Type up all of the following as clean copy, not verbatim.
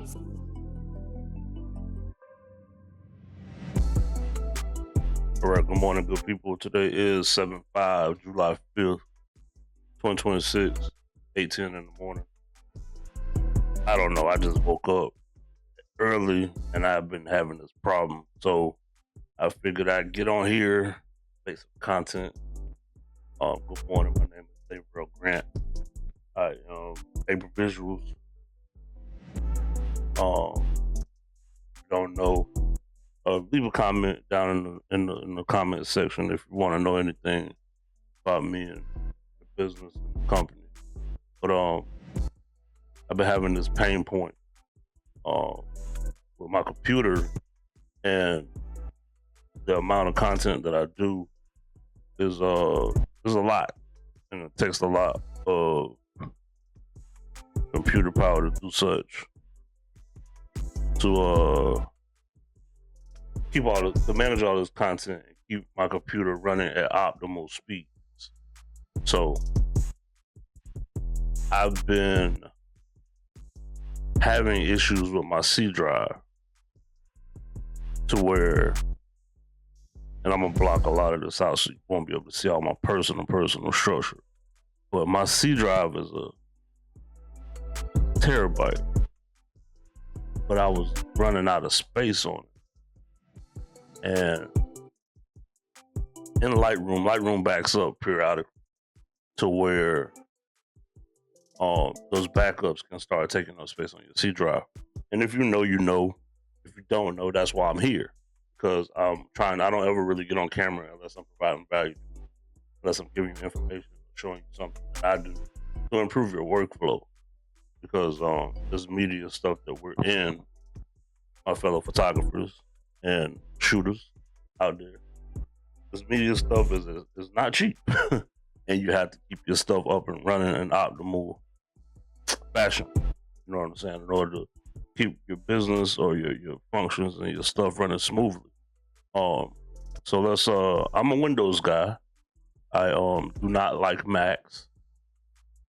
All right, good morning, good people. Today is 7/5, July 5th, 2026, 8:10 in the morning. I don't know, I just woke up early and I've been having this problem. So I figured I'd get on here, make some content. Good morning, my name is Gabriel Grant. I paper visuals. Don't know. Leave a comment down in the comment section if you want to know anything about me and the business and the company. But I've been having this pain point with my computer, and the amount of content that I do is a lot, and it takes a lot of computer power to do such. To manage all this content and keep my computer running at optimal speeds. So I've been having issues with my C drive to where, and I'm gonna block a lot of this out so you won't be able to see all my personal structure. But my C drive is a terabyte, but I was running out of space on it. And in Lightroom backs up periodically to where those backups can start taking up space on your C drive. And if you know, you know. If you don't know, that's why I'm here. Because I don't ever really get on camera unless I'm providing value, unless I'm giving you information, showing you something that I do to improve your workflow. Because this media stuff that we're in, my fellow photographers and shooters out there, this media stuff is not cheap. And you have to keep your stuff up and running in optimal fashion. You know what I'm saying? In order to keep your business or your functions and your stuff running smoothly. So let's I'm a Windows guy. I do not like Macs.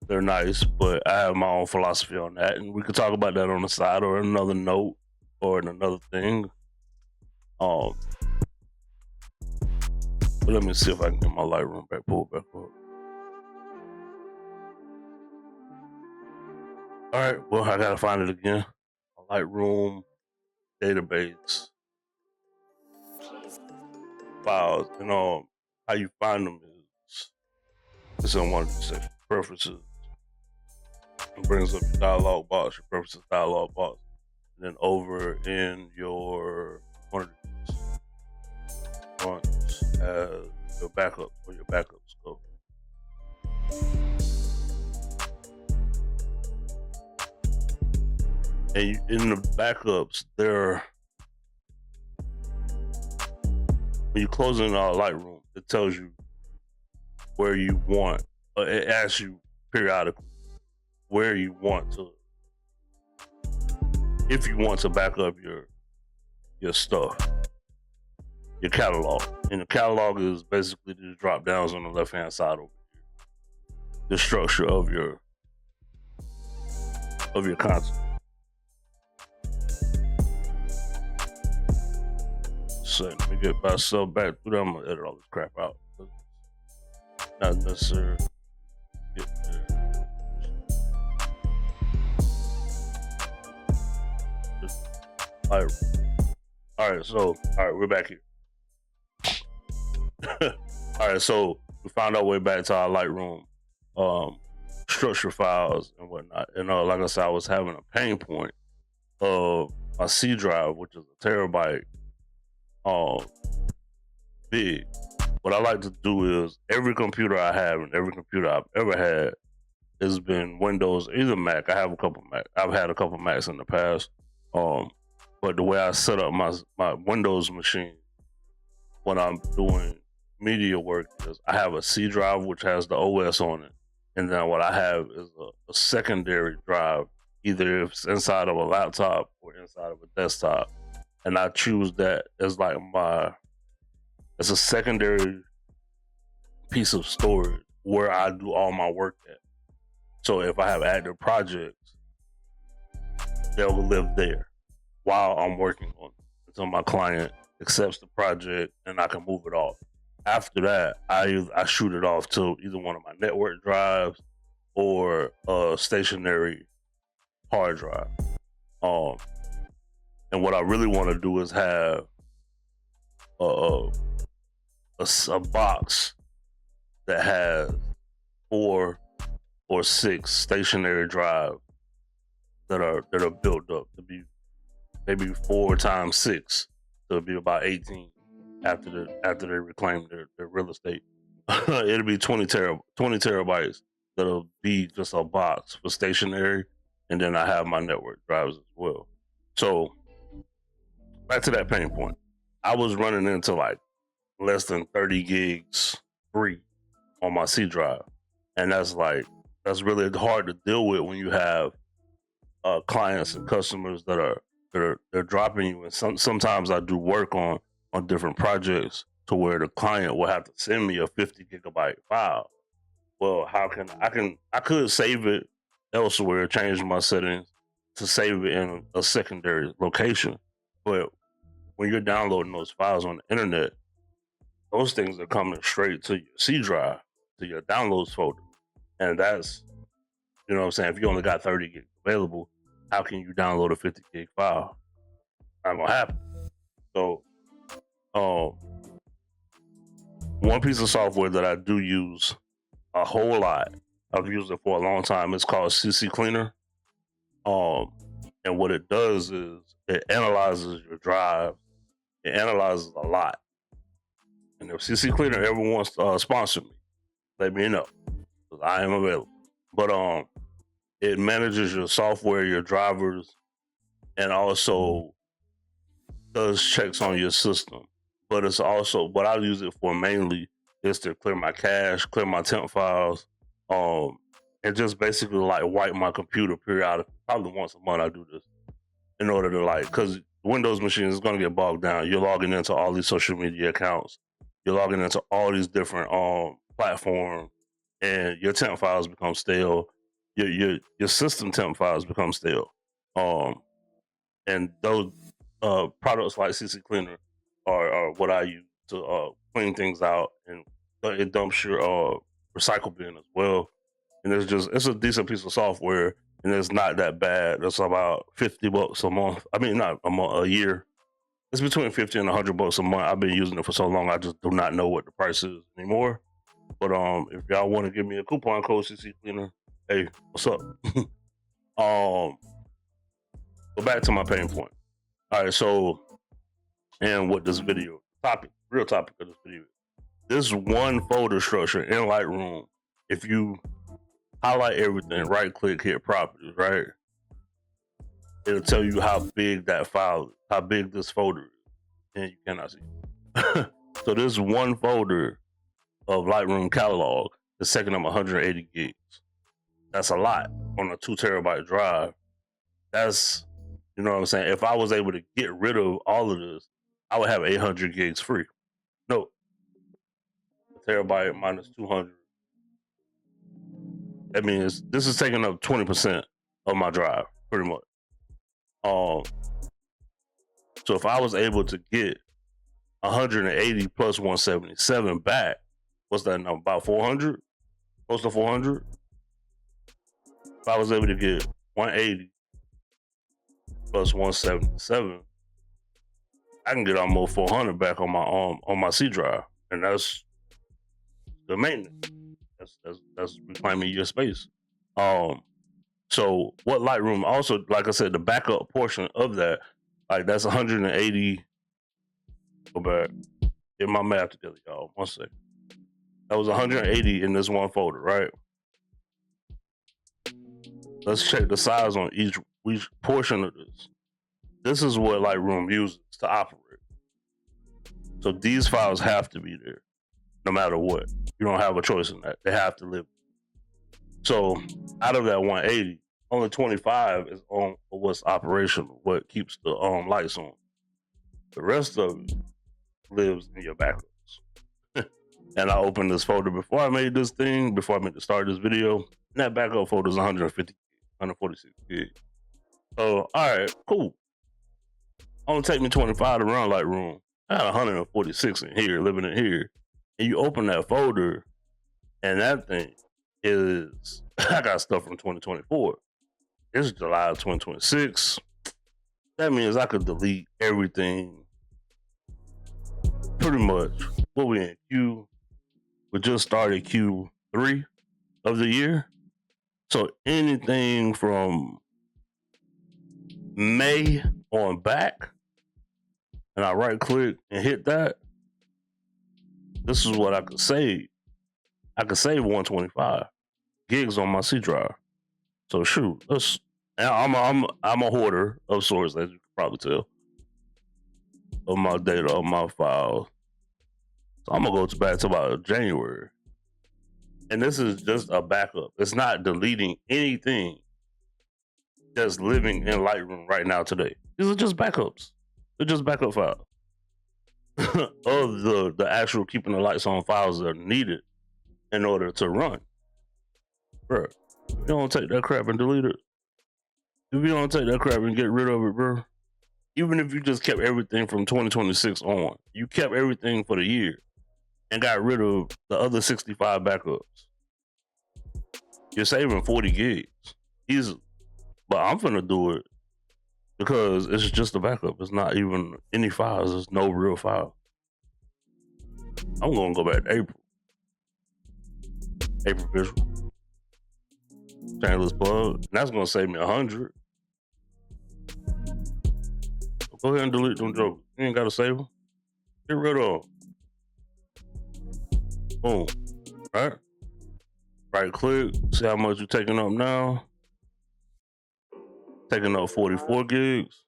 They're nice, but I have my own philosophy on that, and we could talk about that on the side or another note or in another thing. But let me see if I can get my Lightroom pulled back up. All right, well, I gotta find it again. Lightroom database files, and how you find them is it's in one of these sections, preferences. It brings up your dialog box, your preferences dialog box, and then over in your one of these ones as your backup, where your backups go. And in the backups, when you close in Lightroom, it tells you where you want, it asks you periodically where you want to, if you want to back up your stuff, your catalog. And the catalog is basically the drop downs on the left hand side over here. The structure of your content. So let me get myself back through that. I'm gonna edit all this crap out. Not necessary. Get there. All right, we're back here. All right, so we found our way back to our Lightroom structure files and whatnot. And like I said, I was having a pain point of my C drive, which is a terabyte big. What I like to do is every computer I have and every computer I've ever had has been Windows, either Mac. I have a couple Mac. I've had a couple Macs in the past. But the way I set up my Windows machine when I'm doing media work is I have a C drive which has the OS on it, and then what I have is a secondary drive, either if it's inside of a laptop or inside of a desktop, and I choose that as like it's a secondary piece of storage where I do all my work at. So if I have active projects, they'll live there while I'm working on it until my client accepts the project and I can move it off. After that, I shoot it off to either one of my network drives or a stationary hard drive. And what I really want to do is have a box that has 4 or 6 stationary drives that are built up to be maybe 4 times 6, so it'll be about 18 after they reclaim their real estate. It'll be 20 terabytes that'll be just a box for stationary, and then I have my network drives as well. So back to that pain point, I was running into like less than 30 gigs free on my C drive, and that's really hard to deal with when you have clients and customers that are they're dropping you. And sometimes I do work on different projects to where the client will have to send me a 50 gigabyte file. Well, how can I could save it elsewhere, change my settings to save it in a secondary location. But when you're downloading those files on the internet, those things are coming straight to your C drive, to your downloads folder. And that's, you know what I'm saying, if you only got 30 gigs available, how can you download a 50 gig file? Not gonna happen. So one piece of software that I do use a whole lot, I've used it for a long time, it's called CC Cleaner. And what it does is it analyzes your drive. It analyzes a lot. And if CC Cleaner ever wants to sponsor me, let me know, because I am available. But it manages your software, your drivers, and also does checks on your system. But it's also, what I use it for mainly is to clear my cache, clear my temp files, and just basically like wipe my computer periodically. Probably once a month I do this in order to, like, because Windows machine is going to get bogged down. You're logging into all these social media accounts. You're logging into all these different platforms, and your temp files become stale. Your system temp files become stale. And those products like CC Cleaner are what I use to clean things out, and it dumps your recycle bin as well. And it's a decent piece of software, and it's not that bad. It's about $50 a month. I mean, not a month, a year. It's between 50 and $100 a month. I've been using it for so long, I just do not know what the price is anymore. But if y'all want to give me a coupon code CC Cleaner, hey, what's up? But back to my pain point. All right, so, and what this video real topic of this video, this one folder structure in Lightroom, if you highlight everything, right click, hit properties, right, it'll tell you how big that file is, how big this folder is, and you cannot see. So this one folder of Lightroom catalog is taking up 180 gigs. That's a lot on a 2 terabyte drive. That's, you know what I'm saying? If I was able to get rid of all of this, I would have 800 gigs free. No, a terabyte minus 200. That means this is taking up 20% of my drive, pretty much. So if I was able to get 180 plus 177 back, what's that number? About 400? Close to 400? If I was able to get 180 plus 177, I can get almost 400 back on my C drive, and that's the maintenance. That's reclaiming your space. So what Lightroom also, like I said, the backup portion of that, like that's 180. Go back, get my math together, y'all. 1 second. That was 180 in this one folder, right? Let's check the size on each portion of this. This is what Lightroom uses to operate. So these files have to be there, no matter what. You don't have a choice in that. They have to live. So out of that 180, only 25 is on what's operational, what keeps the lights on. The rest of it lives in your backups. And I opened this folder before I made this start this video. And that backup folder is 150, 146 gigs. So, all right, cool. Only take me 25 to run Lightroom. I got 146 in here, living in here. And you open that folder, and that thing is, I got stuff from 2024. It's July of 2026. That means I could delete everything pretty much. What we in Q? We just started Q3 of the year. So anything from May on back, and I right click and hit that, this is what I could save. I could save 125 gigs on my C drive. So shoot, I'm a hoarder of sorts, as you can probably tell, of my data, of my files. So I'm gonna go back to about January. And this is just a backup. It's not deleting anything that's living in Lightroom right now today. These are just backups. They're just backup files of the actual keeping the lights on files that are needed in order to run. Bro, if you don't take that crap and delete it, if you don't take that crap and get rid of it, bro, even if you just kept everything from 2026 on, you kept everything for the year and got rid of the other 65 backups, you're saving 40 gigs easily. But I'm gonna do it because it's just a backup. It's not even any files. There's no real file. I'm gonna go back to April visual, Chandler's plug, and that's gonna save me 100. Go ahead and delete them jokers. You ain't gotta save them. Get rid of them. Boom. Right? Right click. See how much you're taking up now. Taking up 44 gigs.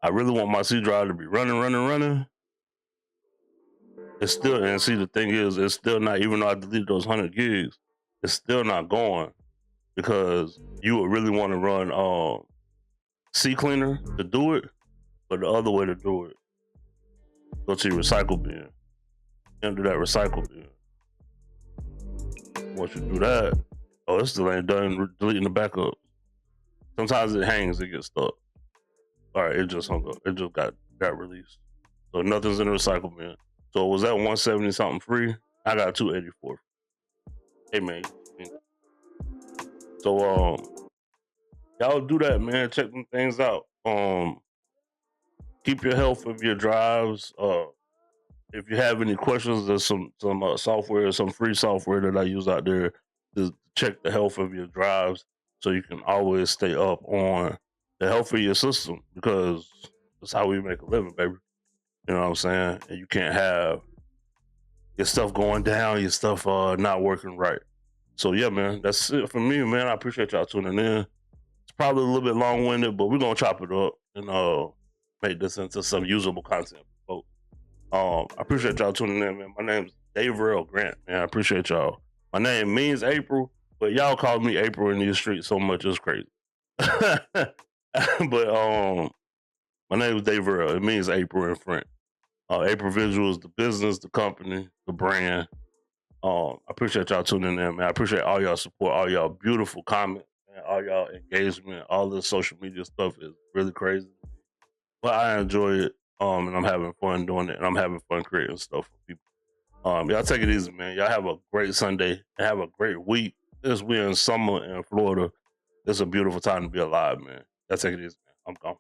I really want my C drive to be running. It's still, and see, the thing is, it's still not, even though I deleted those 100 gigs, it's still not going because you would really want to run C cleaner to do it, but the other way to do it, go to your recycle bin, empty that recycle bin. Once you do that, oh, it still ain't done deleting the backup. Sometimes it hangs, it gets stuck. All right, it just hung up. It just got released. So nothing's in the recycle bin. So was that 170 something free? I got 284. Hey man. So y'all do that, man. Check them things out. Keep your health of your drives. If you have any questions, there's some software, some free software that I use out there to check the health of your drives, so you can always stay up on the health of your system, because that's how we make a living, baby. You know what I'm saying? And you can't have your stuff going down, your stuff not working right. So yeah, man, that's it for me, man. I appreciate y'all tuning in. It's probably a little bit long-winded, but we're gonna chop it up and make this into some usable content for folks. I appreciate y'all tuning in, man. My name's Dave Earl Grant, man. I appreciate y'all. My name means April, but y'all call me April in these streets so much, it's crazy. But my name is Dave Earl. It means April in French. April Visuals, the business, the company, the brand. I appreciate y'all tuning in, man. I appreciate all y'all support, all y'all beautiful comments, man, all y'all engagement. All this social media stuff is really crazy, but I enjoy it. And I'm having fun doing it, and I'm having fun creating stuff for people. Y'all take it easy, man. Y'all have a great Sunday and have a great week. We're in summer in Florida. It's a beautiful time to be alive, man. Y'all take it easy, man. I'm gone.